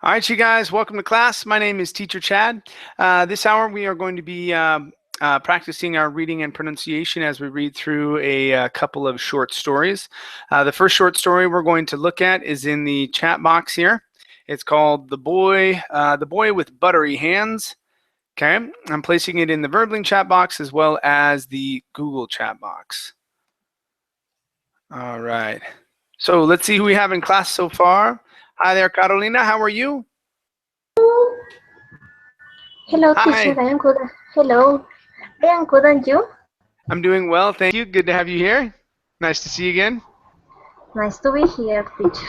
All right, you guys, welcome to class. My name is Teacher Chad. This hour we are going to be practicing our reading and pronunciation as we read through a couple of short stories. The first short story we're going to look at is in the chat box here. It's called The Boy with Buttery Hands. Okay, I'm placing it in the Verbling chat box as well as the Google chat box. All right, so let's see who we have in class so far. Hi there, Carolina. How are you? Hello, Hi. teacher. I am good. Hello. I am good, and you? I'm doing well, thank you. Good to have you here. Nice to see you again. Nice to be here, teacher.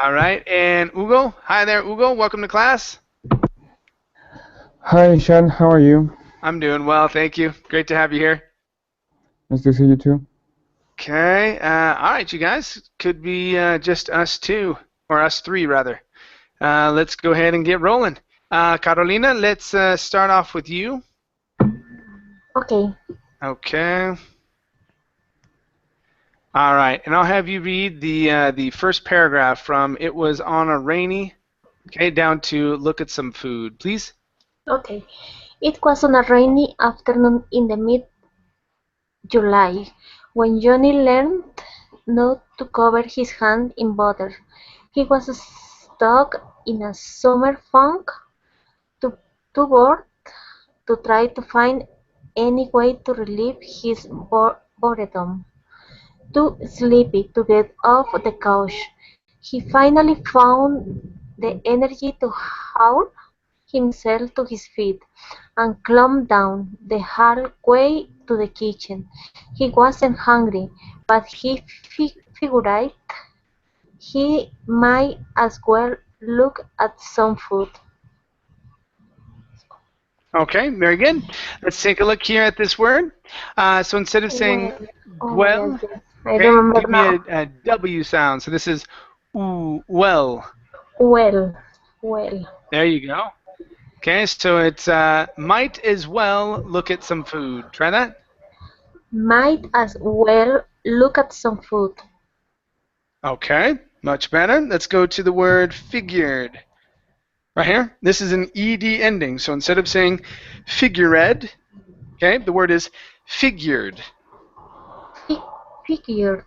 All right, and Hugo. Hi there, Hugo. Welcome to class. Hi, Sean. How are you? I'm doing well, thank you. Great to have you here. Nice to see you too. Okay. All right, you guys. Could be just us two, or us three, rather. Let's go ahead and get rolling. Carolina, let's start off with you. Okay. Okay. All right, and I'll have you read the first paragraph from "It was on a rainy," okay, down to "Look at some food," please. Okay. It was on a rainy afternoon in the mid-July when Johnny learned not to cover his hand in butter. He was stuck in a summer funk, too bored to try to find any way to relieve his boredom. Too sleepy to get off the couch, he finally found the energy to haul himself to his feet and climb down the hallway to the kitchen. He wasn't hungry, but he figured he might as well look at some food. Okay, very good. Let's take a look here at this word. So instead of saying Yes, well, yes. I okay, remember give me now. a W sound. So this is ooh, well. Well, well. There you go. Okay, so it's might as well look at some food. Try that. Might as well look at some food. Okay, much better. Let's go to the word figured. Right here, this is an ed ending. So instead of saying figured, okay, the word is figured. Figured.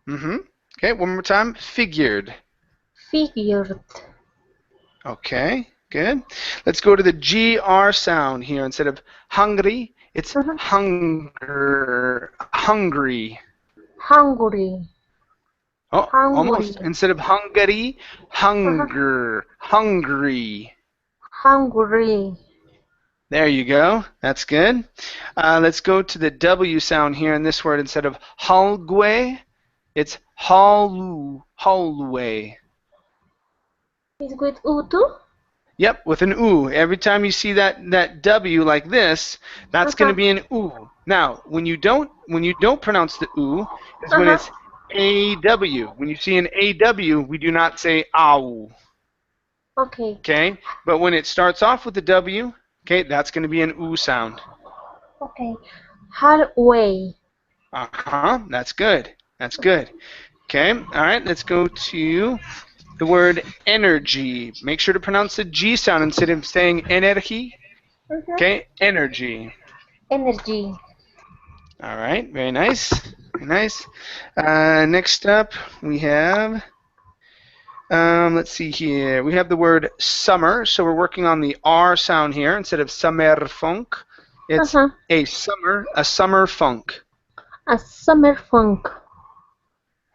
Okay, one more time. Figured. Figured. Okay, good. Let's go to the GR sound here. Instead of hungry, it's hunger. Hungry. Hungry. Oh, Hungry. almost. Instead of Hungary, hunger. Hungry. Hungry. There you go. That's good. Let's go to the W sound here in this word. Instead of hallway, it's hallway. Is with U too? Yep, with an oo. Every time you see that W like this, that's going to be an oo. Now, when you don't pronounce the oo, is when it's AW. When you see an AW, we do not say ow. Okay. Okay? But when it starts off with the W, okay, that's going to be an oo sound. Okay. Hallway. That's good. That's good. Okay? All right, let's go to the word energy. Make sure to pronounce the G sound instead of saying energy. Okay, energy. Energy. All right, very nice. Very nice. Next up, we have, let's see here. We have the word summer. So we're working on the R sound here instead of summer funk. It's a summer funk. A summer funk.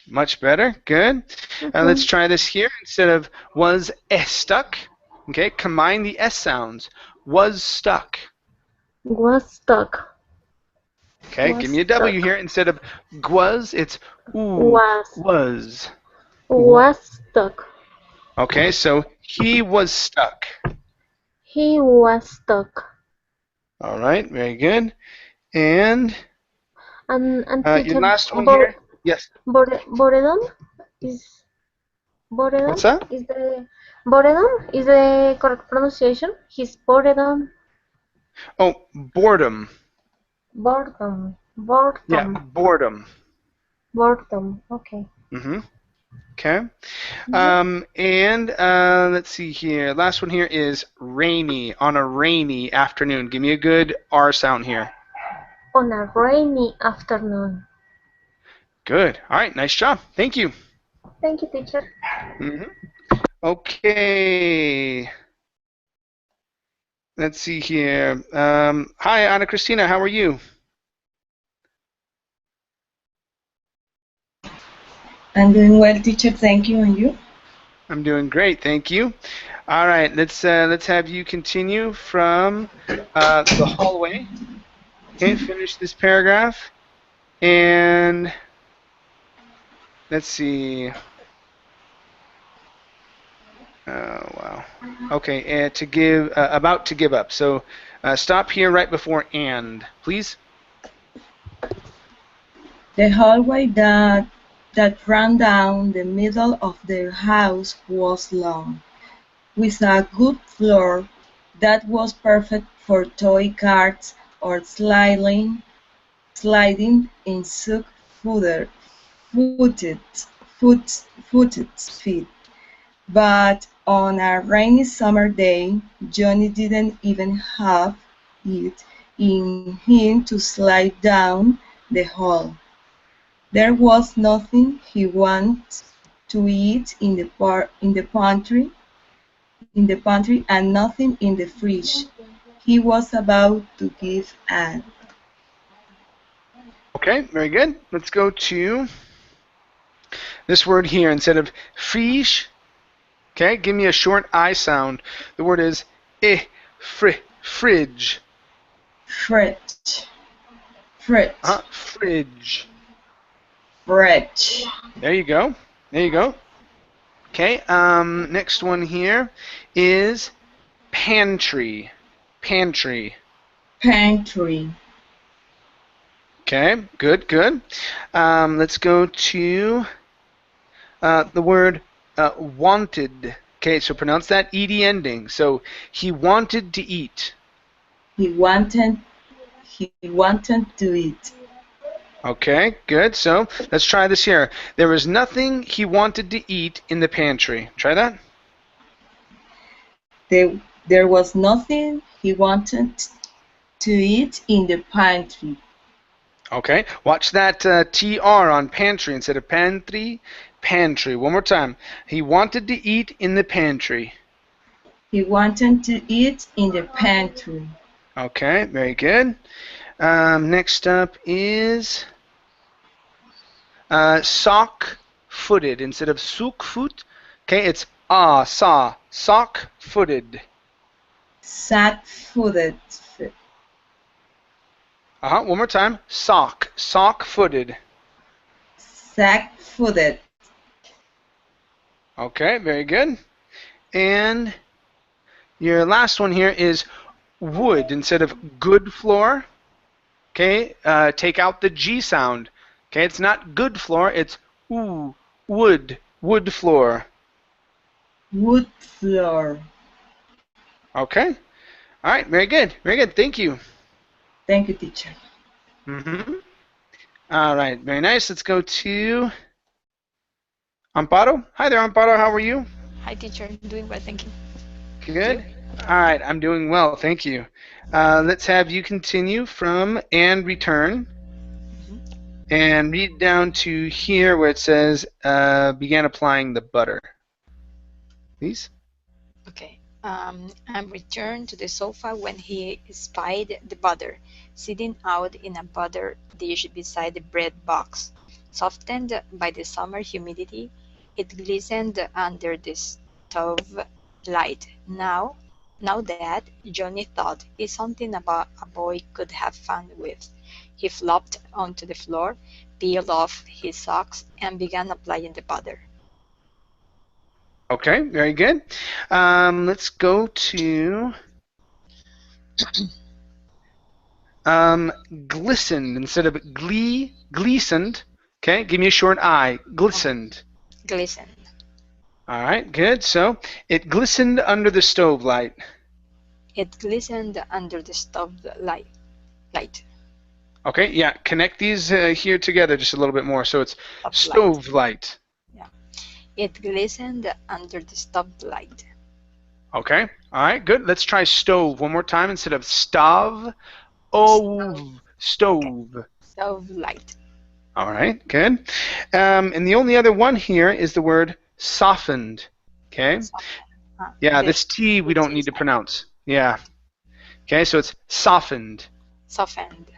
Much better. Good. Let's try this here. Instead of was stuck, okay, combine the S sounds. Was stuck. Was stuck. Okay, give me a W here. Instead of was, it's ooh, was. Was stuck. Okay, so he was stuck. He was stuck. All right, very good. And teacher, your last one here. Yes. Boredom is boredom. What's that? Is the boredom is the correct pronunciation? His boredom. Oh, boredom. Boredom. Yeah, boredom. Boredom. Okay. Okay. And let's see here. Last one here is rainy, on a rainy afternoon. Give me a good R sound here. On a rainy afternoon. Good. All right. Nice job. Thank you. Thank you, teacher. Okay. Let's see here. Hi, Ana Cristina. How are you? I'm doing well, teacher. Thank you. And you? I'm doing great. Thank you. All right. Let's have you continue from the hallway. Okay. Finish this paragraph. And let's see. Oh, wow. Okay, to give about to give up. So stop here right before and, please. The hallway that ran down the middle of their house was long, with a good floor that was perfect for toy carts or sliding in footed feet. But on a rainy summer day, Johnny didn't even have it in him to slide down the hall. There was nothing he wanted to eat in the pantry, and nothing in the fridge. He was about to give up. Okay, very good. Let's go to this word here. Instead of fish, okay, give me a short I sound. The word is fridge. Fridge. Fridge. Fridge. There you go. There you go. Okay, next one here is pantry. Pantry. Pantry. Okay, good, good. Let's go to the word wanted. Okay, so pronounce that ed ending. So he wanted to eat. He wanted to eat. Okay, good. So let's try this here. There was nothing he wanted to eat in the pantry. Try that. There was nothing he wanted to eat in the pantry. Okay, watch that TR on pantry instead of pantry. Pantry. One more time. He wanted to eat in the pantry. He wanted to eat in the pantry. Okay, very good. Next up is sock-footed instead of sook-foot. Okay, it's sock-footed. Sack-footed. One more time. Sock-footed. Sack-footed. Okay, very good. And your last one here is wood instead of good floor. Okay, take out the G sound. Okay, it's not good floor, it's wood floor. Wood floor. Okay, all right, very good, very good. Thank you. Thank you, teacher. All right, very nice. Let's go to Amparo. Hi there, Amparo. How are you? Hi, teacher. Doing well, thank you. Good. All right, I'm doing well, thank you. Let's have you continue from and return. And read down to here where it says began applying the butter. Please. Okay. And returned to the sofa when he spied the butter, sitting out in a butter dish beside the bread box. Softened by the summer humidity, it glistened under the stove light. Now that Johnny thought is something about a boy could have fun with. He flopped onto the floor, peeled off his socks, and began applying the butter. Okay, very good. Let's go to glistened instead of glistened. Okay, give me a short I. Glistened. Glistened. All right, good. So it glistened under the stove light. It glistened under the stove light. Okay, yeah. Connect these here together just a little bit more. So it's stove light. Yeah. It glistened under the stoplight. Okay. All right. Good. Let's try stove one more time instead of stove. Oh, stove. Stoplight. All right. Good. And the only other one here is the word softened. Okay. Yeah, this T we don't need to pronounce. Yeah. Okay, so it's softened. Softened.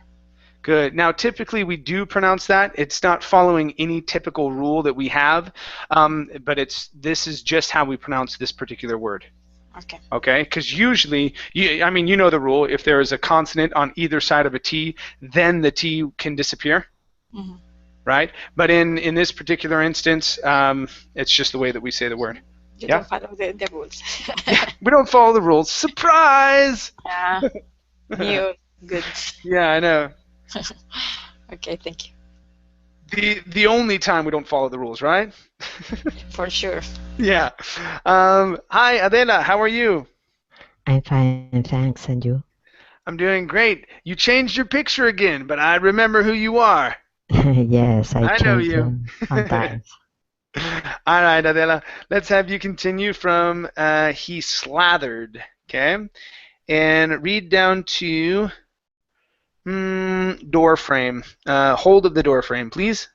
Good. Now, typically we do pronounce that. It's not following any typical rule that we have, but this is just how we pronounce this particular word. Okay. Okay, because usually, I mean, you know the rule. If there is a consonant on either side of a T, then the T can disappear. Mm-hmm. Right? But in this particular instance, it's just the way that we say the word. You don't follow the rules. Yeah, we don't follow the rules. Surprise! Yeah. New. Good. Yeah, I know. Okay, thank you. The only time we don't follow the rules, right? For sure. Yeah. Hi, Adela. How are you? I'm fine, thanks. And you? I'm doing great. You changed your picture again, but I remember who you are. Yes, I I know change you. them sometimes. All right, Adela. Let's have you continue from he slathered, okay? And read down to door frame. Hold of the door frame, please.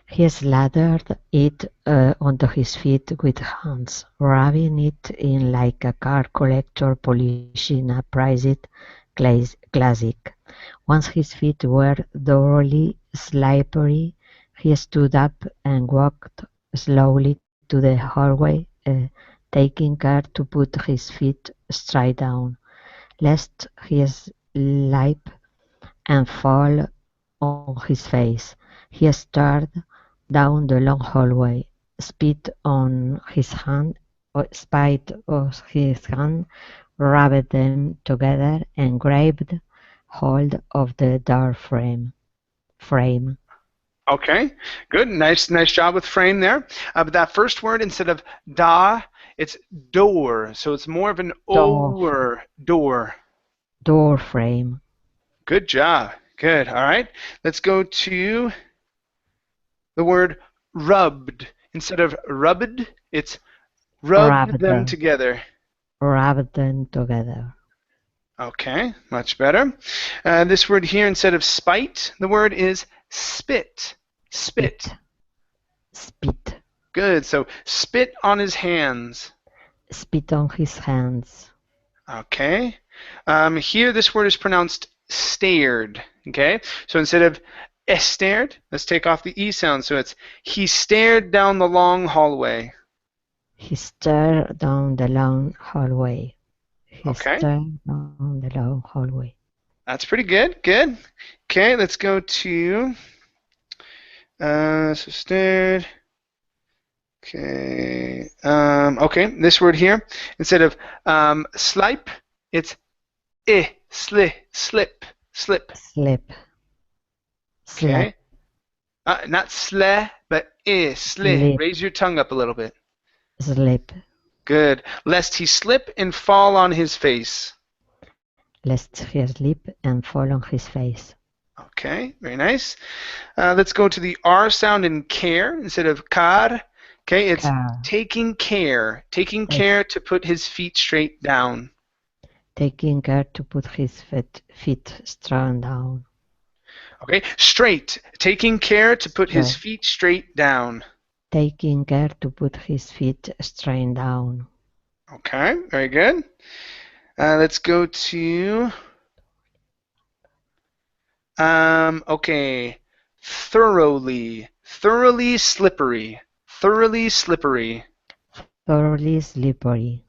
He slathered it onto his feet with hands, rubbing it in like a car collector polishing a prized classic. Once his feet were thoroughly slippery, he stood up and walked slowly to the hallway, taking care to put his feet straight down, lest he slip and fall on his face. He stared down the long hallway, spit on his hand, rubbed them together, and grabbed hold of the door frame. Okay, good. Nice job with frame there. But that first word, instead of da, it's door. So it's more of an over door. Door frame. Good job. Good. All right. Let's go to the word rubbed. Instead of rubbed, it's rubbed them together. Rubbed them together. Okay, much better. This word here, instead of spite, the word is spit. Spit. Spit. Good. So spit on his hands. Spit on his hands. Okay. Here, this word is pronounced stared. Okay. So instead of stared, let's take off the E sound. So it's he stared down the long hallway. He stared down the long hallway. Okay. Stared down the long hallway. That's pretty good. Good. Okay, let's go to so stared. Okay. Okay, this word here, instead of slipe, it's slip. Slip. Okay. Not sle, but slip. Raise your tongue up a little bit. Slip. Good. Lest he slip and fall on his face. Lest he slip and fall on his face. Okay, very nice. Let's go to the R sound in care instead of car. Okay, it's taking care. Taking care to put his feet straight down. Taking care to put his feet straight down. Okay, straight. Taking care to put his feet straight down. Taking care to put his feet straight down. Okay, very good. Let's go to okay, thoroughly slippery. Thoroughly slippery. Thoroughly slippery.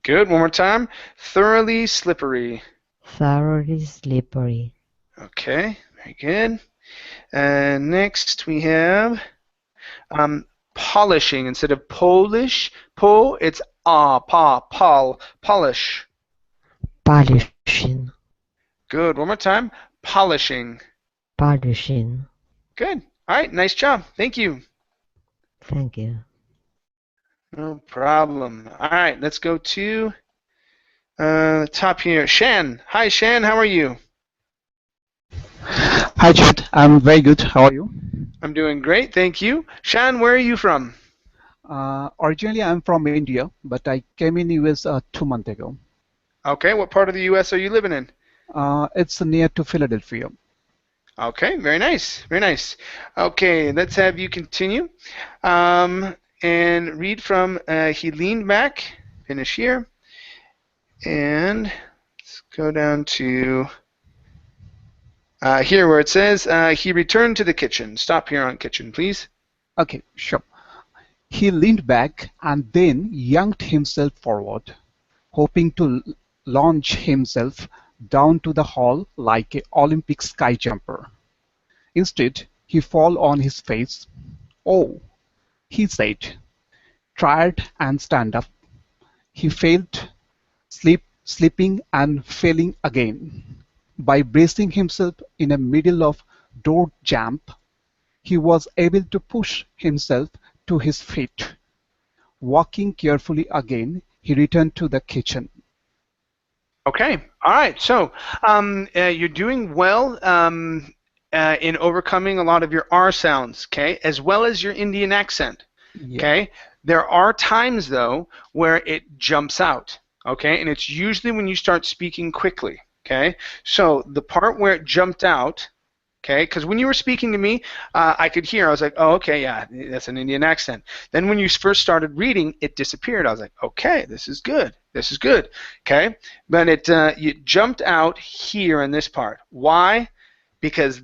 Good. One more time. Thoroughly slippery. Thoroughly slippery. Okay, very good. Next we have polishing instead of polish. It's polish. Polishing. Good. One more time. Polishing. Polishing. Good. All right. Nice job. Thank you. Thank you. No problem. All right. Let's go to the top here. Shan. Hi, Shan. How are you? Hi, Jude. I'm very good. How are you? I'm doing great, thank you. Shan, where are you from? Originally, I'm from India, but I came in US 2 months ago. Okay, what part of the U.S. are you living in? It's near to Philadelphia. Okay, very nice, very nice. Okay, let's have you continue and read from he leaned back, finish here, and let's go down to here where it says he returned to the kitchen. Stop here on kitchen, please. Okay, sure. He leaned back and then yanked himself forward, hoping to launch himself down to the hall like an Olympic sky jumper. Instead, he fell on his face. Oh, he said, tried and stand up. He failed, slipping and failing again. By bracing himself in the middle of door jam, he was able to push himself to his feet. Walking carefully again, he returned to the kitchen. Okay, all right. So you're doing well in overcoming a lot of your R sounds, okay, as well as your Indian accent. Yeah. Okay, there are times though where it jumps out, okay, and it's usually when you start speaking quickly, okay. So the part where it jumped out, okay, because when you were speaking to me, I could hear. I was like, oh, okay, yeah, that's an Indian accent. Then when you first started reading, it disappeared. I was like, okay, this is good. This is good, okay. But it jumped out here in this part. Why? Because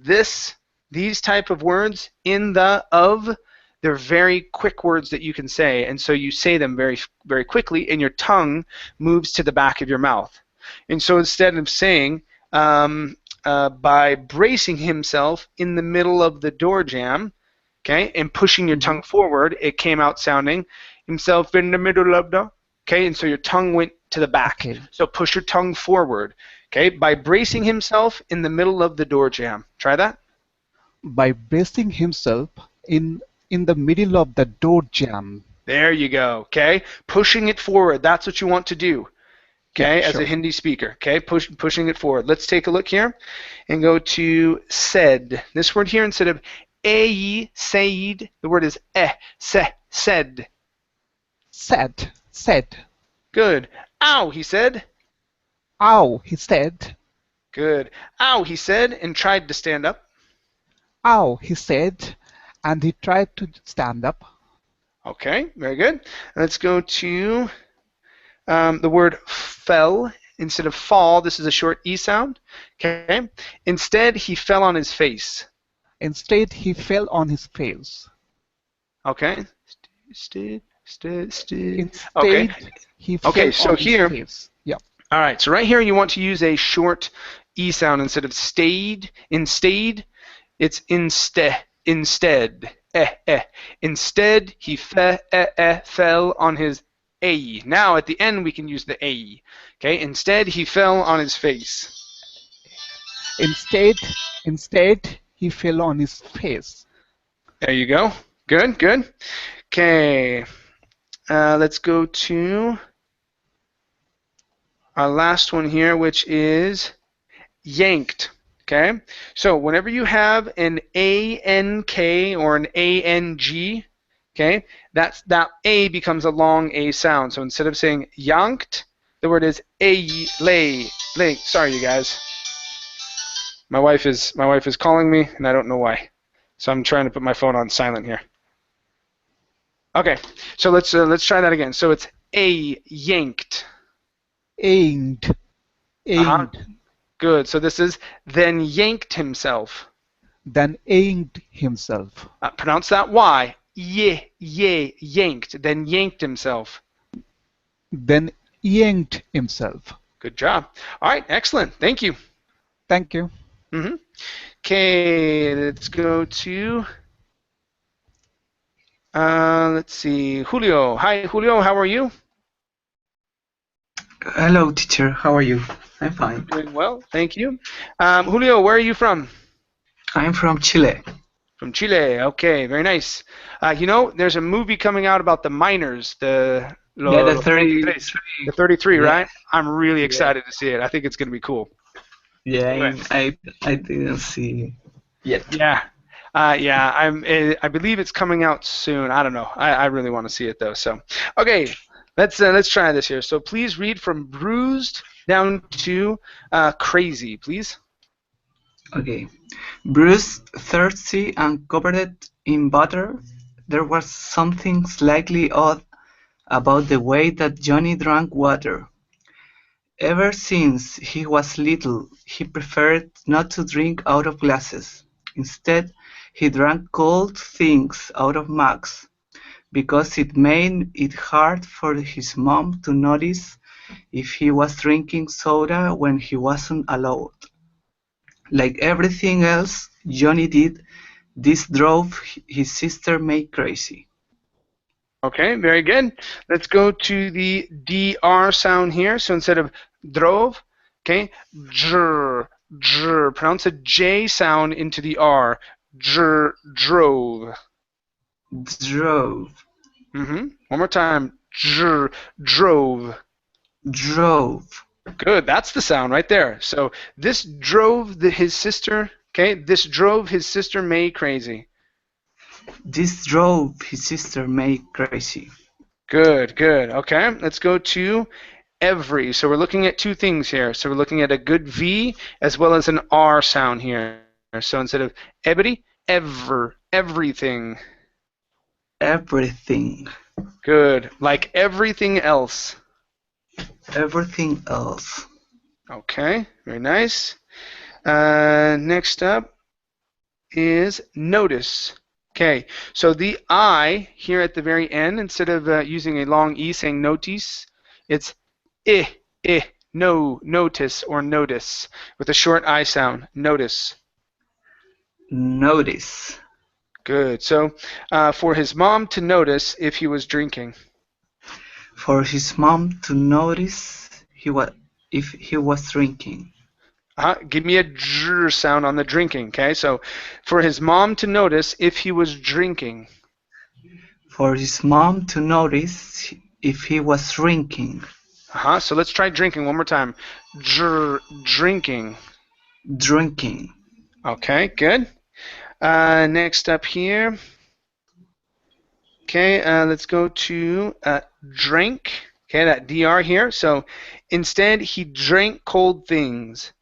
these type of words in the of, they're very quick words that you can say, and so you say them very, very quickly, and your tongue moves to the back of your mouth. And so instead of saying by bracing himself in the middle of the door jamb, okay, and pushing your tongue forward, it came out sounding himself in the middle of the, okay, and so your tongue went to the back. Okay. So push your tongue forward, okay, by bracing himself in the middle of the door jamb. Try that. By bracing himself in the middle of the door jam. There you go, okay? Pushing it forward, that's what you want to do, okay, Yeah, as sure. a Hindi speaker, okay? Pushing it forward. Let's take a look here and go to said. This word here, instead of ayi, said, the word is said. Said. Good. Ow, he said. Ow, he said. Good. Ow, he said, and tried to stand up. Ow, he said, and he tried to stand up. Okay, very good. Let's go to the word fell. Instead of fall, this is a short E sound. Okay. Instead, he fell on his face. Instead, he fell on his face. Okay. Instead, Okay. he fell Okay, so on here, his face. Yeah. all right, so right here you want to use a short E sound instead of stayed. Instead, it's instead. Instead, he fell on his A. Now at the end we can use the A. Okay, instead he fell on his face. Instead, he fell on his face. There you go. Good, good. Okay, let's go to our last one here, which is yanked. Okay, so whenever you have an A-N-K or an A-N-G, okay, that A becomes a long A sound. So instead of saying yanked, the word is lay. Sorry, you guys. My wife is calling me, and I don't know why. So I'm trying to put my phone on silent here. Okay, so let's try that again. So it's a yanked. Aimed. Good. So this is then yanked himself. Then aimed himself. Pronounce that Y. Yanked. Then yanked himself. Then yanked himself. Good job. All right, excellent. Thank you. Thank you. Okay, let's go to, let's see, Julio. Hi, Julio. How are you? Hello, teacher. How are you? I'm fine. Doing well, thank you. Julio, where are you from? I'm from Chile. From Chile. Okay, very nice. You know, there's a movie coming out about the miners, the 33. The 33, Yeah. right? I'm really excited to see it. I think it's going to be cool. Yeah, Anyway. I didn't see yet. Yeah. Yeah, I believe it's coming out soon. I don't know. I really want to see it though. So, okay, let's try this here. So please read from bruised down to crazy, please. Okay. Bruce, thirsty and covered in butter, there was something slightly odd about the way that Johnny drank water. Ever since he was little, he preferred not to drink out of glasses. Instead, he drank cold things out of mugs, because it made it hard for his mom to notice if he was drinking soda when he wasn't allowed. Like everything else Johnny did, this drove his sister May crazy. Okay, very good. Let's go to the dr sound here. So instead of drove, okay, dr, dr. Pronounce a J sound into the R. Dr, drove. Drove, One more time. Dr, drove. drove. Good. That's the sound right there. So this drove his sister. Okay, this drove his sister May crazy. This drove his sister May crazy. Good, good. Okay, let's go to every. So we're looking at two things here. So we're looking at a good V as well as an R sound here. So instead of every, everything. Everything. Good. Like everything else. Everything else. Okay, very nice. Next up is notice. Okay, so the I here at the very end, instead of using a long E saying notice, it's no, notice or notice with a short I sound, notice. Notice. Good. So for his mom to notice if he was drinking. For his mom to notice if he was drinking. Give me a dr sound on the drinking, okay? So for his mom to notice if he was drinking. For his mom to notice if he was drinking. So let's try drinking one more time. Drinking. Drinking. Okay, good. Next up here. Okay, let's go to drank. Okay, that dr here. So instead, he drank cold things.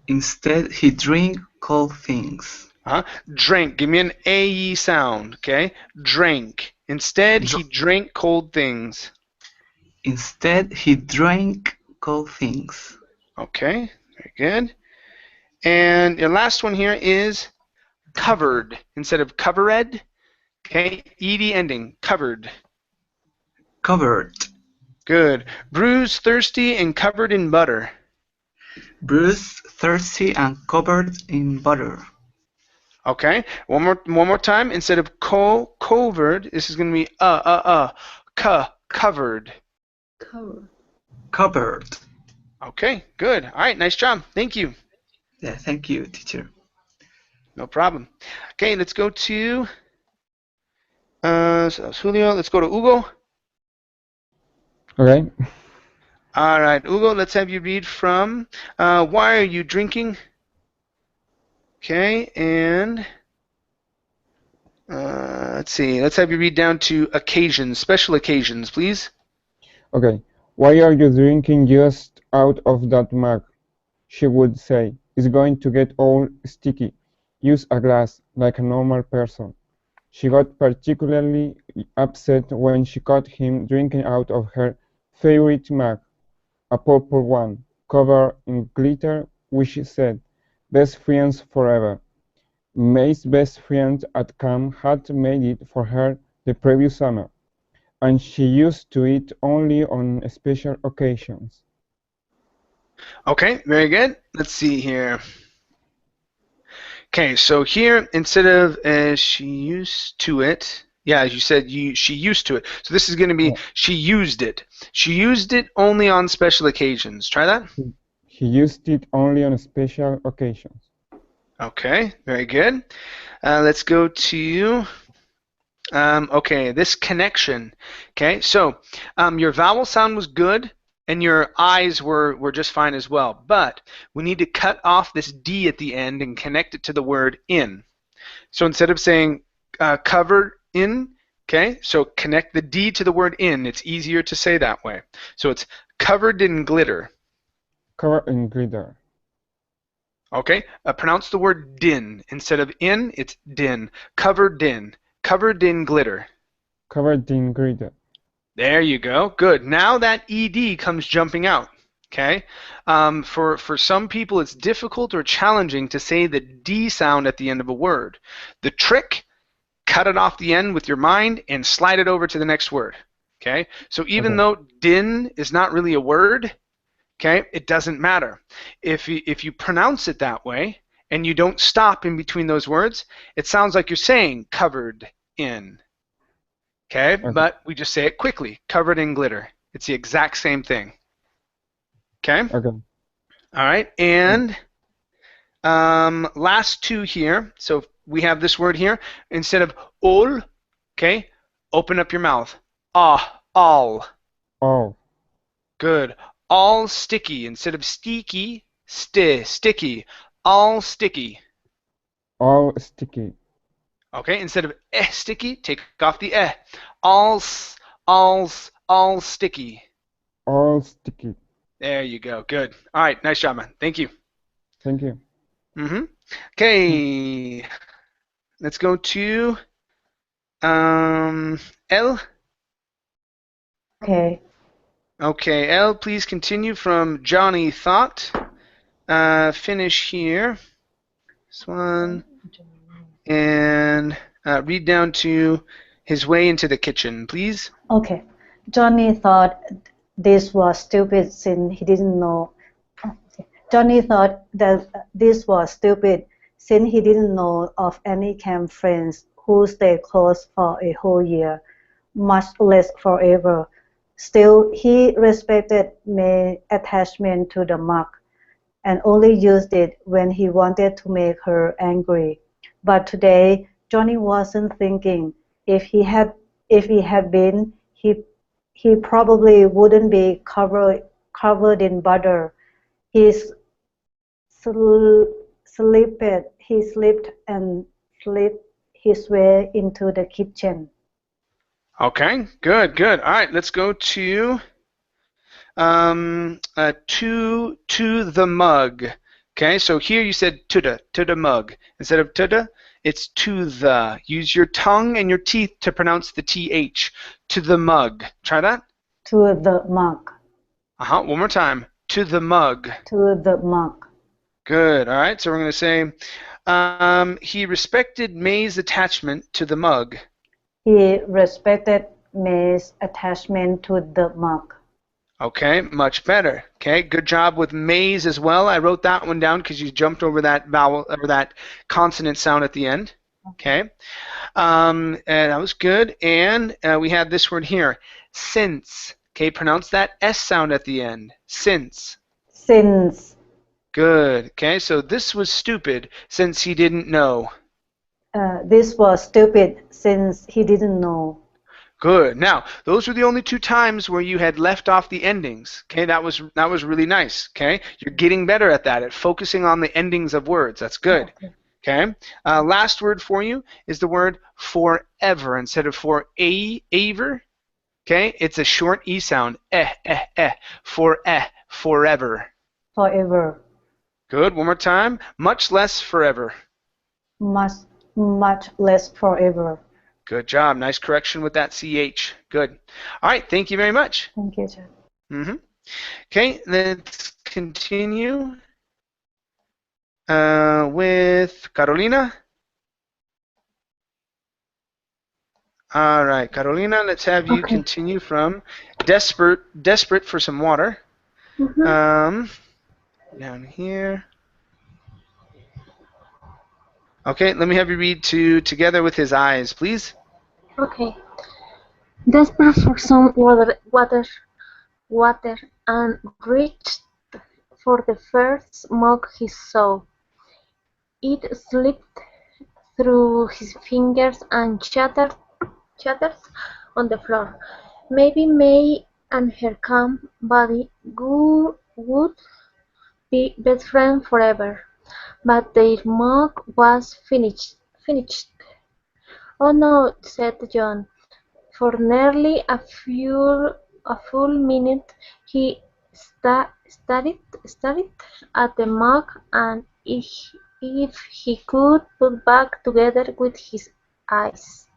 Instead, he drank cold things. Drank. Give me an AE sound. Okay, drank. Instead, he drank cold things. Instead, he drank cold things. Okay, very good. And your last one here is covered. Instead of covered, okay, ed ending. Covered. Covered. Good. Bruised, thirsty, and covered in butter. Bruised, thirsty, and covered in butter. Okay. One more time. Instead of covered, this is going to be covered. Covered. Okay. Good. All right. Nice job. Thank you. Yeah. Thank you, teacher. No problem. Okay. Let's go to so that's Julio. Let's go to Hugo. Okay. All right, Hugo. Let's have you read from why are you drinking? Okay, and let's see. Let's have you read down to occasions, special occasions, please. Okay. Why are you drinking just out of that mug? She would say. It's going to get all sticky. Use a glass, like a normal person. She got particularly upset when she caught him drinking out of her favorite mug, a purple one, covered in glitter, which said, "Best friends forever." May's best friend at camp had made it for her the previous summer, and she used to eat only on special occasions. Okay, very good. Let's see here. Okay, so here instead of she used to it, yeah, as you said, she used to it. So this is going to be she used it. She used it only on special occasions. Try that. He used it only on special occasions. Okay, very good. Let's go to okay, this connection. Okay, so your vowel sound was good. and your eyes were just fine as well. But we need to cut off this D at the end and connect it to the word in. So instead of saying covered in, okay, so connect the D to the word in. It's easier to say that way. So it's covered in glitter. Covered in glitter. Okay, pronounce the word din. Instead of in, it's din. Covered in. Covered in glitter. Covered in glitter. There you go. Good. Now that ed comes jumping out. Okay. For some people, it's difficult or challenging to say the D sound at the end of a word. The trick: cut it off the end with your mind and slide it over to the next word. Okay. So even though din is not really a word, okay, it doesn't matter. If you pronounce it that way and you don't stop in between those words, it sounds like you're saying covered in. Okay, but we just say it quickly. Covered in glitter. It's the exact same thing. Okay. Okay. All right, and last two here. So we have this word here. Instead of all, okay, open up your mouth. Ah, all. All. Good. All sticky. Instead of sticky, sticky. All sticky. All sticky. Okay, instead of sticky, take off the all sticky. All sticky. There you go. Good. All right, nice job, man. Thank you. Thank you. Okay, let's go to L. Okay. Okay, L, please continue from Johnny thought. Finish here. This one. And read down to his way into the kitchen, please. Okay. Johnny thought this was stupid since he didn't know. Johnny thought that this was stupid since he didn't know of any camp friends who stayed close for a whole year, much less forever. Still, he respected May's attachment to the mug and only used it when he wanted to make her angry. But today, Johnny wasn't thinking. If he had been, he probably wouldn't be covered in butter. He slipped and slipped his way into the kitchen. Okay, good, good. All right, let's go to the mug. Okay, so here you said to the mug. Instead of to the, it's to the. Use your tongue and your teeth to pronounce the TH. To the mug. Try that. To the mug. One more time. To the mug. To the mug. Good. All right, so we're going to say he respected May's attachment to the mug. He respected May's attachment to the mug. Okay, much better. Okay, good job with May's as well. I wrote that one down because you jumped over that vowel or that consonant sound at the end. Okay, and that was good. And we have this word here, since. Okay, pronounce that S sound at the end. Since. Since. Good. Okay, so this was stupid since he didn't know. This was stupid since he didn't know. Good. Now, those were the only two times where you had left off the endings. Okay, that was really nice. Okay, you're getting better at that, at focusing on the endings of words. That's good. Okay. Last word for you is the word forever. Instead of forever, okay, it's a short e sound. Forever. Forever. Good. One more time. Much less forever. Much less forever. Good job. Nice correction with that CH. Good. All right. Thank you very much. Thank you, Chad. Okay. Let's continue with Carolina. All right, Carolina, let's have you continue from desperate for some water. Down here. Okay, let me have you read together with his eyes, please. Okay. Desperate for some water, and reached for the first mug he saw. It slipped through his fingers and shattered on the floor. Maybe May and her calm body would be best friends forever. But their mug was finished. "Oh no," said John. For nearly a full minute he stared at the mug, and if he could put back together with his eyes.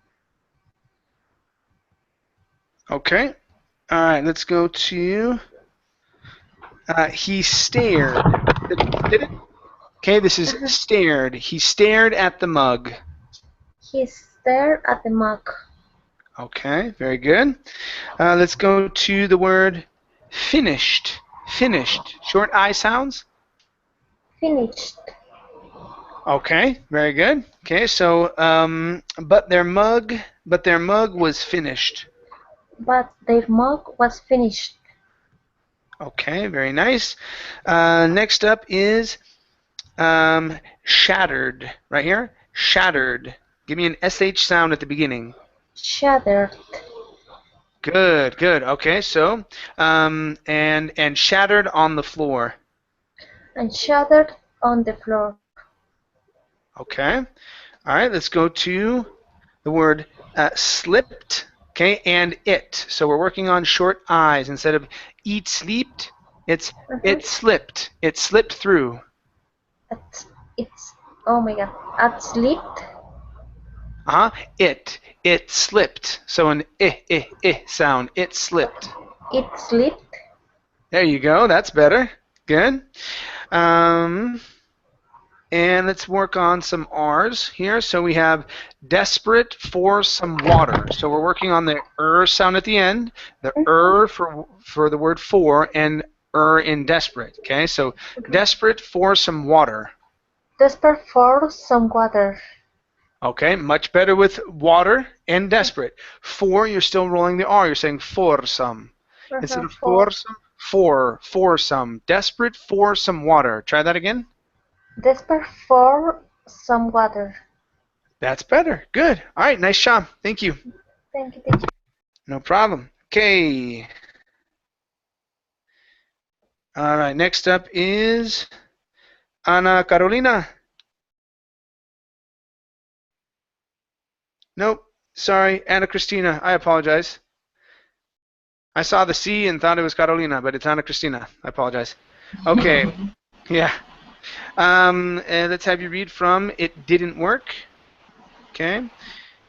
Okay. All right, let's go to he stared. Did it? Okay, this is stared. He stared at the mug. He stared at the mug. Okay, very good. Let's go to the word finished. Finished. Short I sounds. Finished. Okay, very good. Okay, so but their mug was finished. But their mug was finished. Okay, very nice. Next up is shattered. Right here, shattered. Give me an sh sound at the beginning. Shattered. Good, good. Okay, so and shattered on the floor. And shattered on the floor. Okay. All right, let's go to the word slipped. Okay, and it. So we're working on short I's. Instead of eat sleeped, it's it slipped. It slipped through. It's oh my god. At slipped. It slipped. So an sound. It slipped. It slipped. There you go. That's better. Good. And let's work on some R's here. So we have desperate for some water. So we're working on the sound at the end, the for the word for, and in desperate. Okay, so desperate for some water. Desperate for some water. Okay, much better with water and desperate. For, you're still rolling the R. You're saying for some. Instead of for some, for some. Desperate for some water. Try that again. Desperate for some water. That's better. Good. All right, nice job. Thank you. Thank you, teacher. No problem. Okay. All right, next up is Ana Carolina. Nope. Sorry, Ana Cristina. I apologize. I saw the C and thought it was Carolina, but it's Ana Cristina. I apologize. Okay. Yeah. And let's have you read from It Didn't Work. Okay.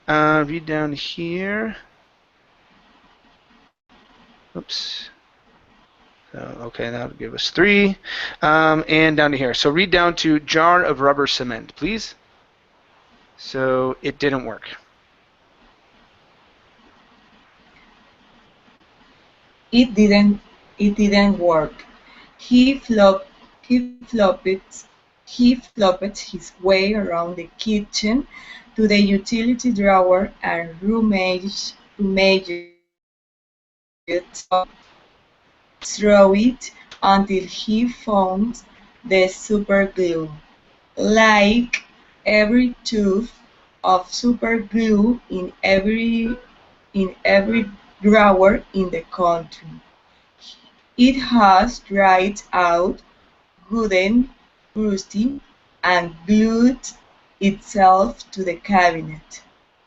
Read down here. Oops. Okay, that'll give us 3. And down to here. So read down to jar of rubber cement, please. So it didn't work. It didn't work. He flopped his way around the kitchen to the utility drawer and rummaged through it until he found the super glue. Like every tube of super glue in every drawer in the country. It has dried out, gotten rusty, and glued itself to the cabinet.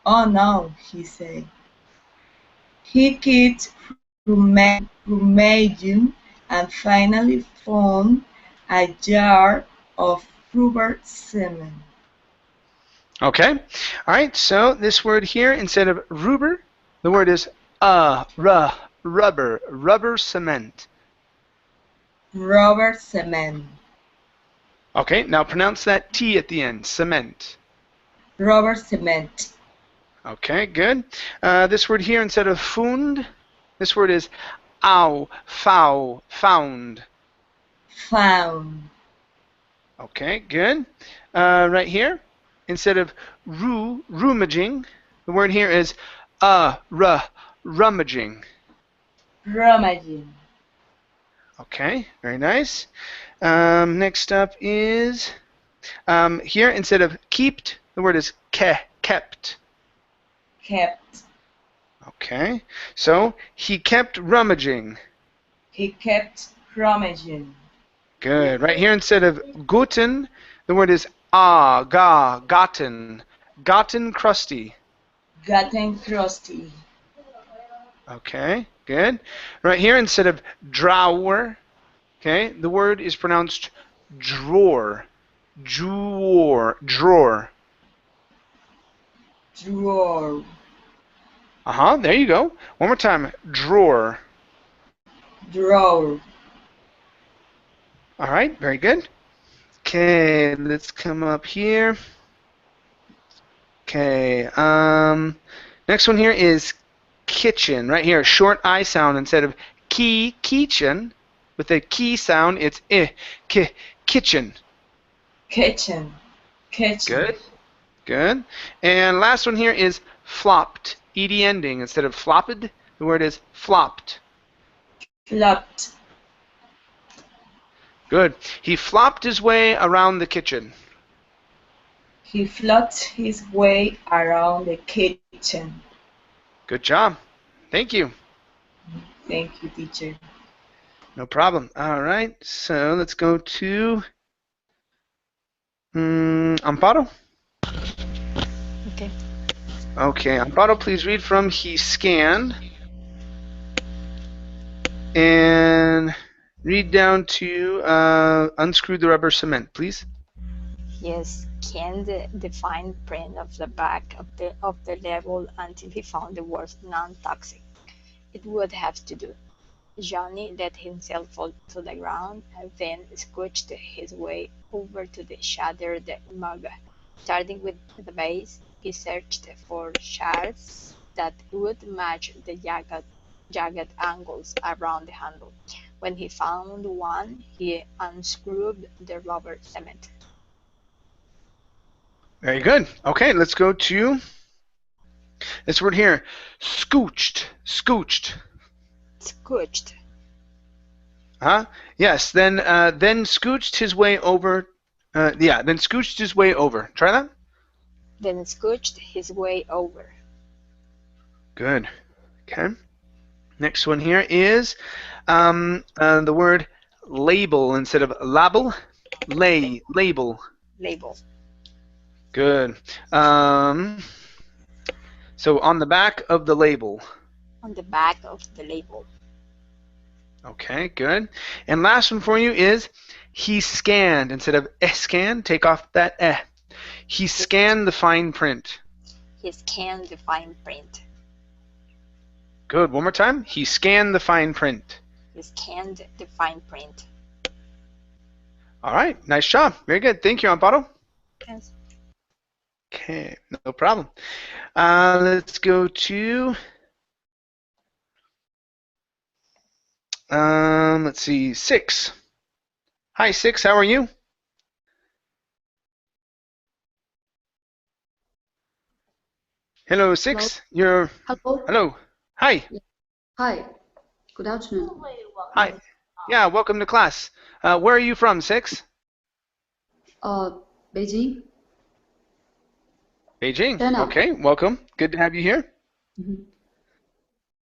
"Oh no," he said. He kept rummaging and finally found a jar of rubber cement. Okay. All right. So this word here, instead of rubber, the word is rubber cement. Rubber cement. Okay. Now pronounce that T at the end. Cement. Rubber cement. Okay. Good. This word here, instead of found, this word is found. Found. Okay. Good. Right here, instead of rummaging, the word here is rummaging. Rummaging. Okay, very nice. Next up is here, instead of kept, the word is kept. Kept. Okay, so he kept rummaging. He kept rummaging. Good. Right here, instead of guten, the word is gotten. Gotten crusty. Gotten crusty. Okay, good. Right here, instead of drawer, okay, the word is pronounced drawer. Drawer. Drawer. There you go. One more time. Drawer. Drawer. All right, very good. Okay, let's come up here. Okay, next one here is kitchen. Right here, short I sound instead of kitchen. With the key sound, it's kitchen. Kitchen. Kitchen. Good, good. And last one here is flopped. Ed ending instead of flopped. The word is flopped. Flopped. Good. He flopped his way around the kitchen. He flopped his way around the kitchen. Good job. Thank you. Thank you, teacher. No problem. All right. So let's go to Amparo. Okay. Okay, Amparo, please read from he scanned and read down to unscrew the rubber cement, please. Yes, scanned the fine print of the back of the label until he found the word non-toxic. It would have to do. Johnny let himself fall to the ground and then scooched his way over to the shattered mug. Starting with the base, he searched for shards that would match the jagged angles around the handle. When he found one, he unscrewed the rubber cement. Very good. Okay, let's go to this word here, scooched. Scooched. Scooched. Yes. Then scooched his way over. Then scooched his way over. Try that. Then scooched his way over. Good. Okay. Next one here is the word label instead of label. Label. Label. Good. So on the back of the label. On the back of the label. Okay, good. And last one for you is he scanned instead of scan. Take off that eh. He scanned the fine print. He scanned the fine print. Good. One more time. He scanned the fine print. He scanned the fine print. All right. Nice job. Very good. Thank you, Amparo. Yes. Okay, no problem. Let's go to let's see, 6. Hi, 6. How are you? Hello, 6. Hello. Hello. Hi. Hi. Good afternoon. Hi. Yeah, welcome to class. Where are you from, 6? Beijing. Beijing. China. Okay, welcome. Good to have you here. Mm-hmm.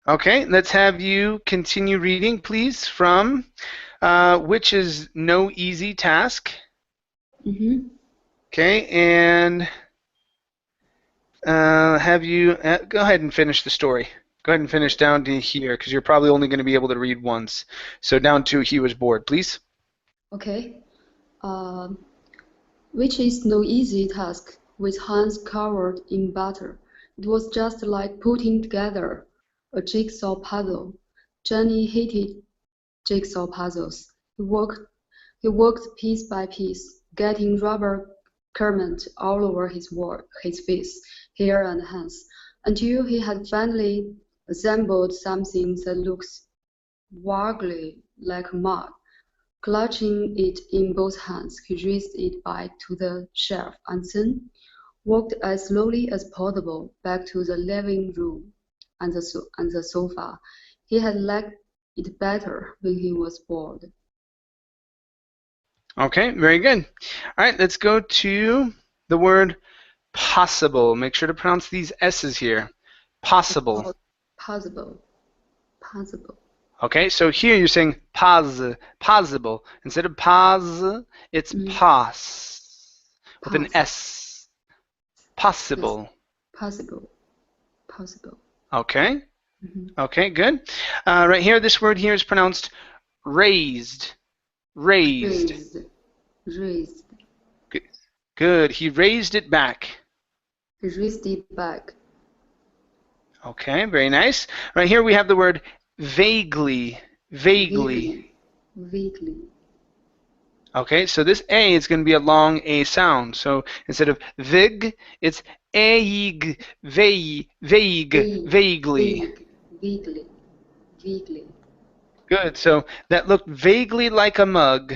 Okay, let's have you continue reading, please, from which is no easy task. Mm-hmm. Okay, and have you go ahead and finish the story. Go ahead and finish down to here, because you're probably only going to be able to read once. So down to he was bored, please. Okay. Which is no easy task, with hands covered in butter. It was just like putting together a jigsaw puzzle. Johnny hated jigsaw puzzles. He worked piece by piece, getting rubber garment all over his face, hair, and hands, until he had finally assembled something that looks vaguely like a mug. Clutching it in both hands, he raised it back to the shelf and then walked as slowly as possible back to the living room and the sofa. He had liked it better when he was bored. Okay, very good. All right, let's go to the word possible. Make sure to pronounce these S's here. Possible. possible, possible, Okay, so here you're saying possible. Instead of pos, it's pos with an pass, S. yes, Possible. possible, possible. Okay. Okay, good. Right here, this word here is pronounced raised. Raised. Raised, raised, Good. He raised it back. raised it back. Okay, very nice. Right here we have the word vaguely. Vaguely. Vaguely. Okay, so this A is going to be a long A sound. So instead of vig, it's aig, vague, vaguely. Vaguely, vaguely. Good. So that looked vaguely like a mug.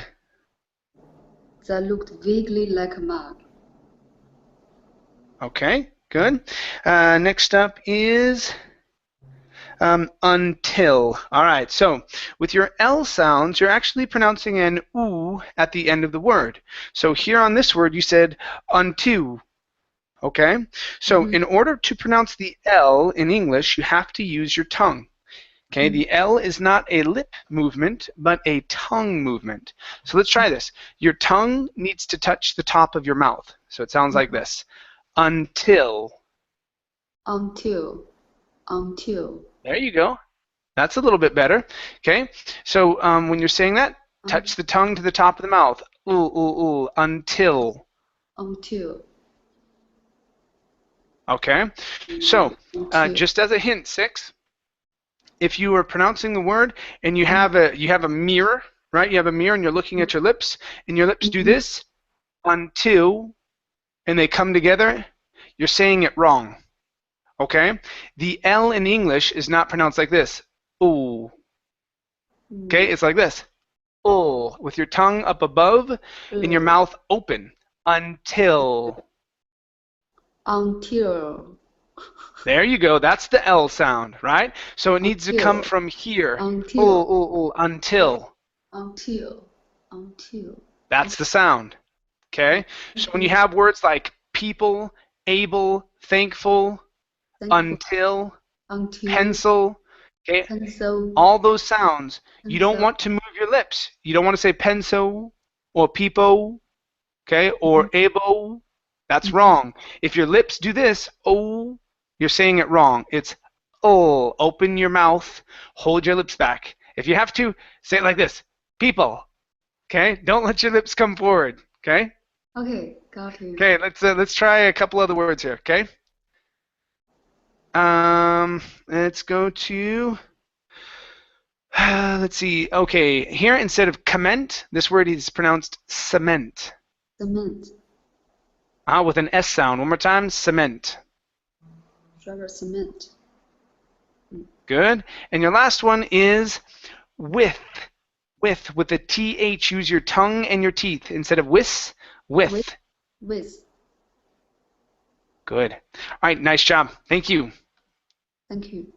That looked vaguely like a mug. Okay, good. Next up is until. All right, so with your L sounds, you're actually pronouncing an oo at the end of the word. So here on this word, you said unto. Okay, so in order to pronounce the L in English, you have to use your tongue. Okay, the L is not a lip movement, but a tongue movement. So let's try this. Your tongue needs to touch the top of your mouth. So it sounds like this. Until. Until. There you go. That's a little bit better. Okay, so when you're saying that, touch the tongue to the top of the mouth. Ooh, ooh, ooh. Until. Until. Okay, so just as a hint, 6, if you are pronouncing the word and you have a mirror, right? You have a mirror and you're looking at your lips, and your lips do this until, and they come together, you're saying it wrong. Okay? The L in English is not pronounced like this. Ooh. Okay? It's like this. Ooh, with your tongue up above and your mouth open. Until. Until. There you go. That's the L sound, right? So it needs to come from here. Until. Ooh, ooh, ooh. Until. Until. That's the sound. Okay? So when you have words like people, able, thankful, until, pencil, okay, pencil, all those sounds, you don't want to move your lips. You don't want to say pencil or people, okay, or able. That's wrong. If your lips do this, oh, you're saying it wrong. It's oh. Open your mouth, hold your lips back. If you have to, say it like this. People. Okay? Don't let your lips come forward. Okay? Okay, got it. Okay, let's try a couple other words here, okay? Let's go to let's see. Okay, here instead of comment, this word is pronounced cement. Cement. With an S sound. One more time. Cement. Rubber cement. Good. And your last one is with. With a TH. Use your tongue and your teeth instead of with. With. Good. All right, nice job. Thank you. Thank you.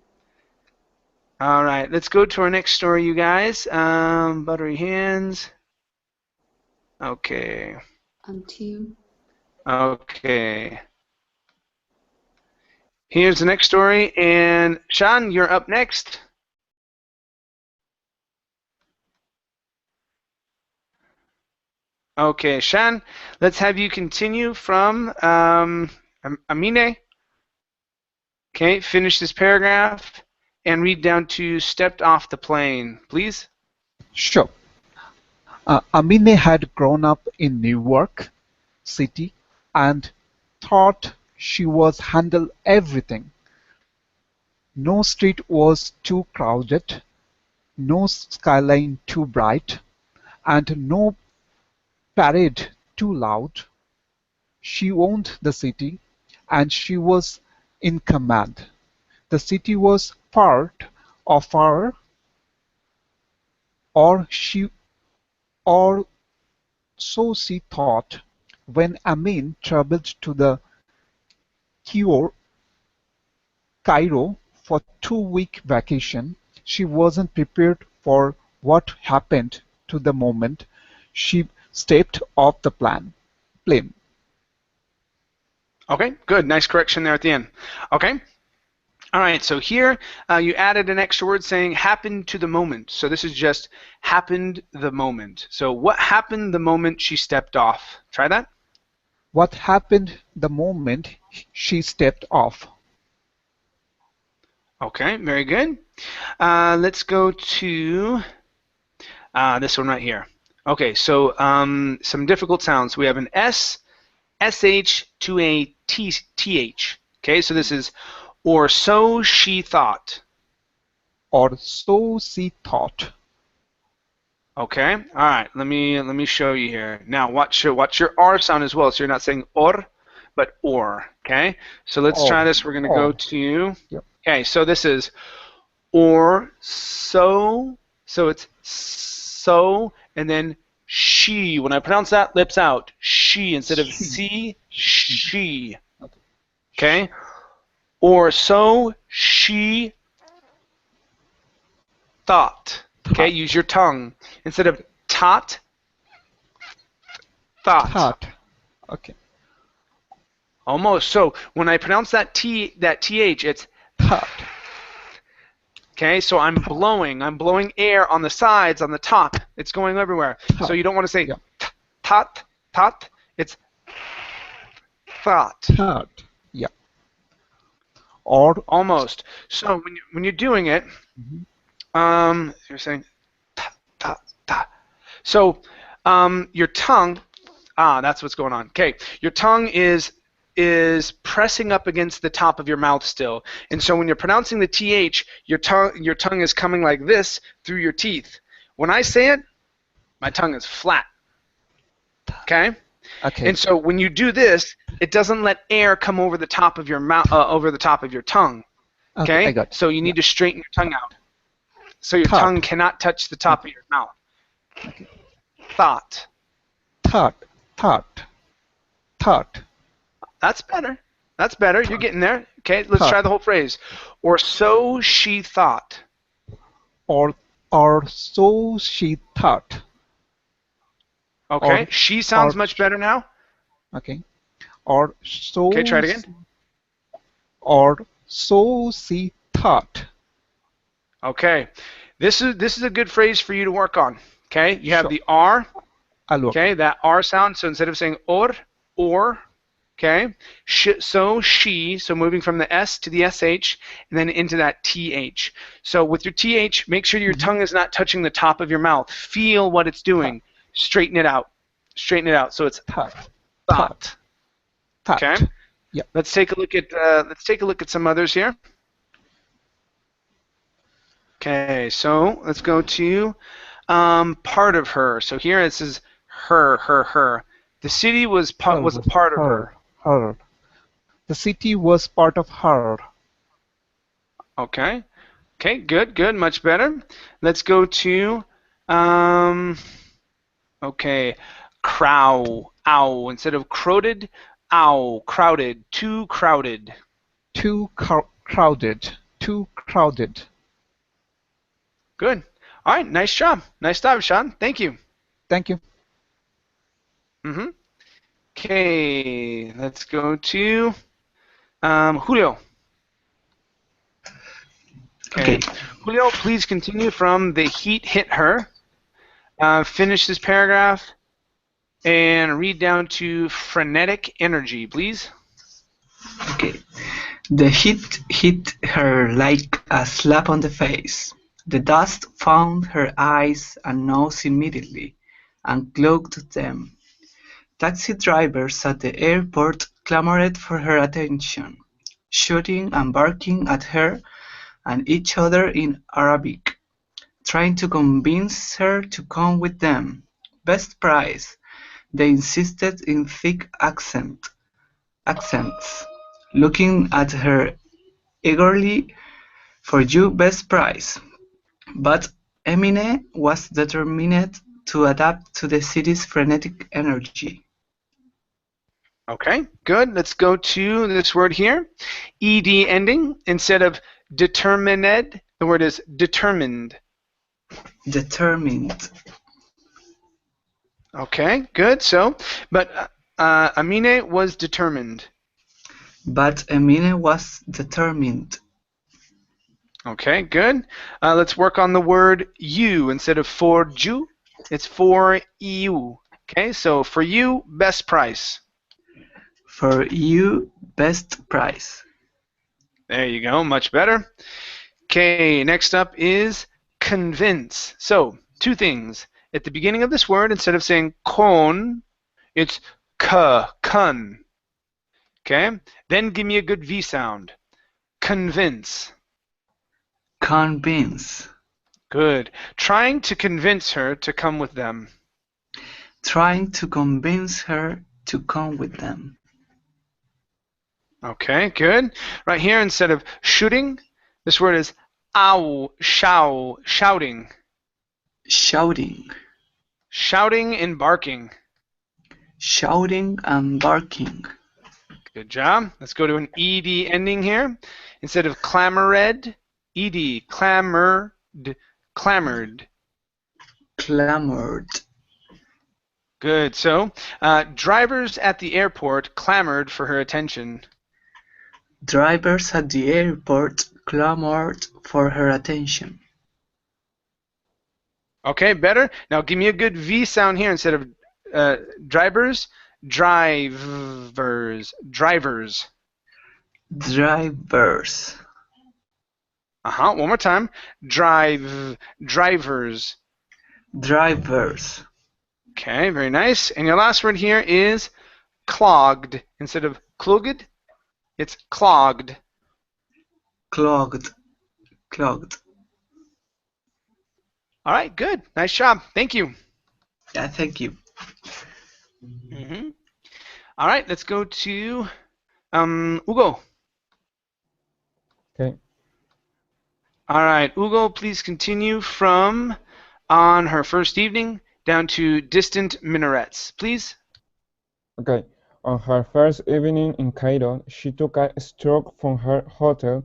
All right, let's go to our next story, you guys. Buttery hands. Okay. Until. Okay. Here's the next story, and Sean, you're up next. Okay, Sean, let's have you continue from Amine. Okay, finish this paragraph and read down to stepped off the plane, please. Sure. Amine had grown up in New York City and thought she was handle everything. No street was too crowded, no skyline too bright, and no parade too loud. She owned the city, and she was in command. The city was part of her, or she, or so she thought. When Amin traveled to the Cairo for 2 week vacation, she wasn't prepared for what happened to the moment she stepped off the plane. Okay, good. Nice correction there at the end. Okay. All right, so here you added an extra word saying happened to the moment. So this is just happened the moment. So what happened the moment she stepped off? Try that. What happened the moment she stepped off? Okay, very good. Let's go to this one right here. Okay, so some difficult sounds. We have an S, SH to a TH. Okay, so this is or so she thought. Or so she thought. Okay, all right. Let me show you here. Now watch your R sound as well. So you're not saying or, but or. Okay, so let's try this. We're gonna go to. Yep. Okay, so this is or so. So it's so and then she. When I pronounce that, lips out. She instead of C. She. Okay. Or so she thought. Okay, use your tongue instead of tot. Thought. Okay. Almost. So when I pronounce that th, it's thought. Okay, so I'm blowing air on the sides, on the top. It's going everywhere. So you don't want to say tot, tot. It's thought. Thought. Yeah. Or almost. So when you're doing it, you're saying ta ta ta. So your tongue, that's what's going on. Okay, your tongue is pressing up against the top of your mouth still, and so when you're pronouncing the th, your tongue is coming like this through your teeth. When I say it, my tongue is flat. Okay. Okay. And so when you do this, it doesn't let air come over the top of your mouth, over the top of your tongue. Okay. I got so you need to straighten your tongue out. So your tongue cannot touch the top of your mouth. Okay. Thought. Thought. Thought. Thought. That's better. That's better. You're getting there. Okay, let's try the whole phrase. Or so she thought. Or so she thought. Okay, she sounds much better now. Okay. Or so. Okay, try it again. Or so she thought. Okay, this is a good phrase for you to work on. Okay, you have the R. Okay, that R sound. So instead of saying or, okay, so she, so moving from the S to the SH, and then into that TH. So with your TH, make sure your tongue is not touching the top of your mouth. Feel what it's doing. Straighten it out. Straighten it out. So it's thought. Okay. Yep. Let's take a look at some others here. Okay, so let's go to part of her. So here it says her. The city was a part of her. Her. The city was part of her. Okay. Okay, good, much better. Let's go to okay, ow. Instead of crowded, ow, crowded, too crowded. Too crowded. Too crowded. Good. All right, nice job. Nice job, Sean. Thank you. Thank you. Okay, let's go to Julio. Okay. Julio, please continue from the heat hit her. Finish this paragraph and read down to frenetic energy, please. Okay. The heat hit her like a slap on the face. The dust found her eyes and nose immediately and clogged them. Taxi drivers at the airport clamored for her attention, shouting and barking at her and each other in Arabic, trying to convince her to come with them. Best price, they insisted in thick accents, looking at her eagerly. For you, best price. But Emine was determined to adapt to the city's frenetic energy. Okay, good. Let's go to this word here. ED ending. Instead of determined, the word is determined. Determined. Okay, good. So, but Amine was determined. But Emine was determined. Okay, good. Let's work on the word you. Instead of for you, it's for you. Okay, so for you, best price. For you, best price. There you go, much better. Okay, next up is convince. So, two things. At the beginning of this word, instead of saying con, it's kun. Okay, then give me a good V sound. Convince. Convince. Good. Trying to convince her to come with them. Trying to convince her to come with them. Okay, good. Right here, instead of shooting, this word is shouting. Shouting. Shouting and barking. Shouting and barking. Good job. Let's go to an ed ending here. Instead of clamored, ed, clamored. Clamored. Good. So, drivers at the airport clamored for her attention. Drivers at the airport clamored for her attention. Okay, better. Now give me a good V sound here. Instead of drivers, drivers. Drivers. One more time. Drivers. Drivers. Okay, very nice. And your last word here is clogged. Instead of clogged, it's clogged. Clogged. All right, good. Nice job. Thank you. Yeah, thank you. All right, let's go to Hugo. Okay. All right, Hugo, please continue from on her first evening down to distant minarets, please. Okay. On her first evening in Cairo, she took a stroll from her hotel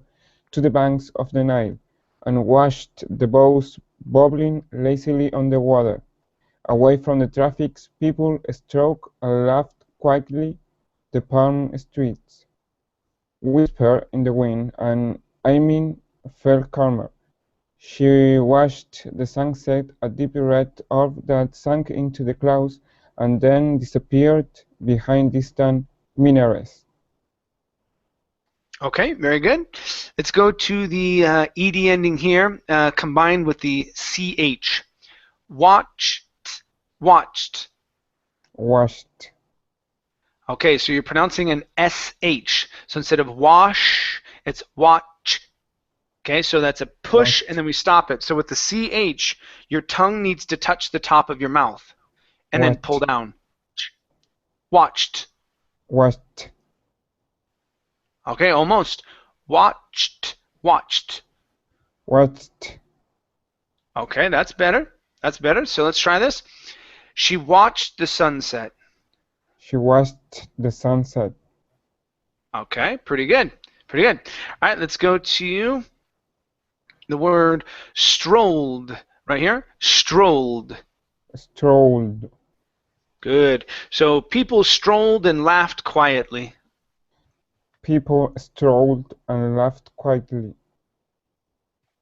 to the banks of the Nile and watched the boats bobbling lazily on the water. Away from the traffic, people strolled and laughed quietly. The palm streets whispered in the wind, and Amy felt calmer. She watched the sunset, a deep red orb that sank into the clouds and then disappeared behind distant minarets. Okay, very good. Let's go to the ed ending here, combined with the ch. Watched. Okay, so you're pronouncing an sh. So instead of wash, it's watch. Okay, so that's a push, and then we stop it. So with the ch, your tongue needs to touch the top of your mouth, and then pull down. Watched. Okay, almost. Watched. Okay, that's better. So let's try this. She watched the sunset. Okay, pretty good. All right, let's go to the word strolled right here. Strolled. Good. So people strolled and laughed quietly.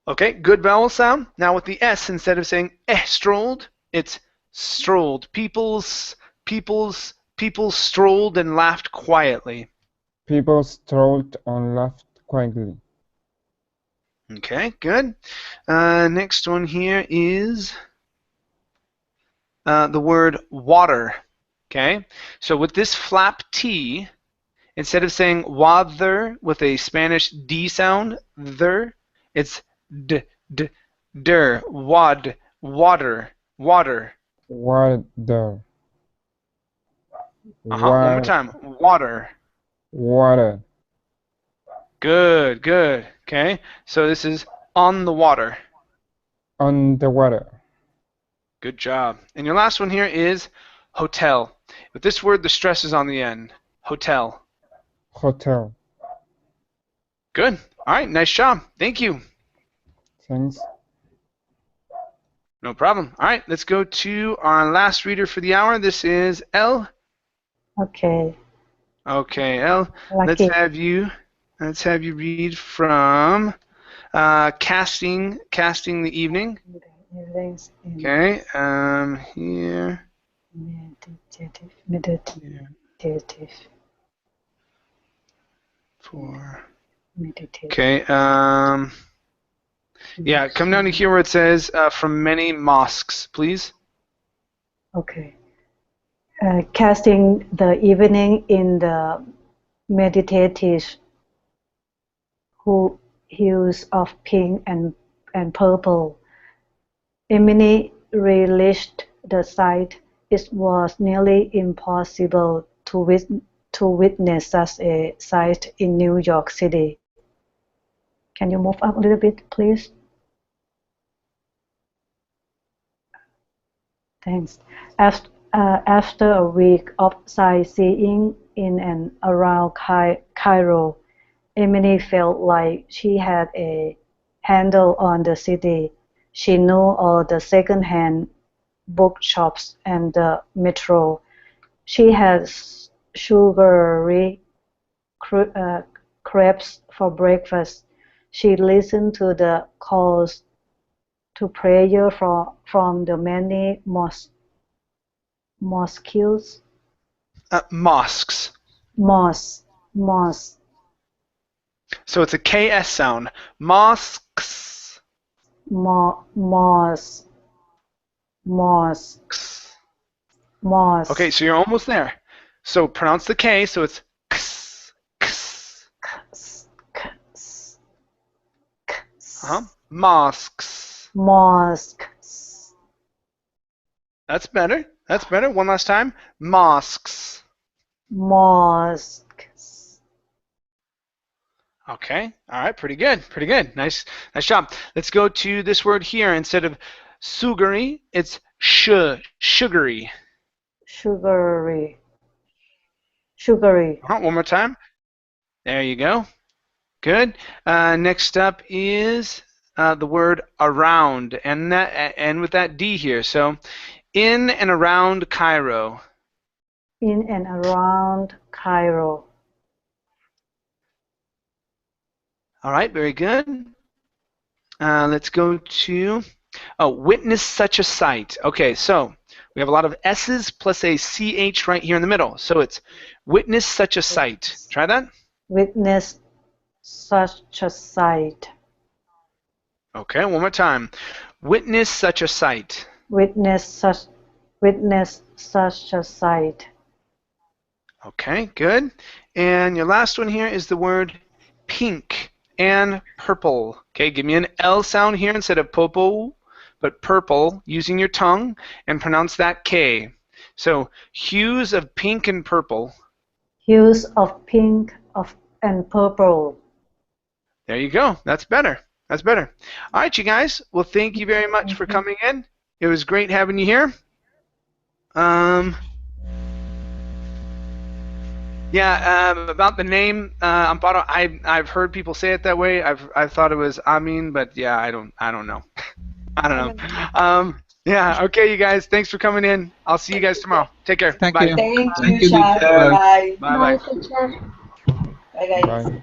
Okay, good vowel sound. Now with the S, instead of saying strolled, it's strolled. People strolled and laughed quietly. Okay, good. Next one here is the word water. Okay, so with this flap T, instead of saying water with a Spanish D sound, it's der, water. One more time, water. Good. Okay, so this is on the water. Good job. And your last one here is hotel. With this word, the stress is on the end. Hotel. Good. All right, nice job. Thank you. Thanks. No problem. All right, let's go to our last reader for the hour. This is Elle. Okay. Okay, Elle. Lucky. Let's have you read from Casting the evening. Evenings in Okay. Here. meditative. For. Meditative. Okay. Yeah. Come down to here where it says from many mosques, please. Okay. Casting the evening in the meditative hues of pink and purple. Emily relished the sight. It was nearly impossible to witness such a sight in New York City. Can you move up a little bit, please? Thanks. After a week of sightseeing in and around Cairo, Emily felt like she had a handle on the city. She knew all the second-hand bookshops and the metro. She had sugary crepes for breakfast. She listened to the calls to prayer from the many mosques. Mosques. Mosques. So it's a KS sound. Mosques. Mosques. Okay, so you're almost there. So pronounce the K, so it's ks, ks. Mosques. Mosques. That's better. That's better. One last time. Mosques. Mosques. Okay. All right. Pretty good. Pretty good. Nice job. Let's go to this word here. Instead of sugary, it's sugary. Sugary. One more time. There you go. Good. Next up is the word around, and with that D here. So, in and around Cairo. In and around Cairo. All right. Very good. Let's go to witness such a sight. Okay, so we have a lot of S's plus a CH right here in the middle. So it's witness such a sight. Try that. Witness such a sight. Okay, one more time. Witness such a sight. Witness such a sight. Okay, good. And your last one here is the word pink and purple. Okay, give me an L sound here instead of popo, but purple, using your tongue, and pronounce that K. So, hues of pink and purple. Hues of pink and purple. There you go. That's better. That's better. All right, you guys. Well, thank you very much for coming in. It was great having you here. About the name Amparo, I've heard people say it that way. I've thought it was Amin, but yeah, I don't know. I don't know. Yeah. Okay, you guys. Thanks for coming in. I'll see you guys tomorrow. Take care. Thank Bye. you. Thank Thank you, you, Chad. teacher. Bye. Bye. Bye, teacher. Bye, guys. Bye.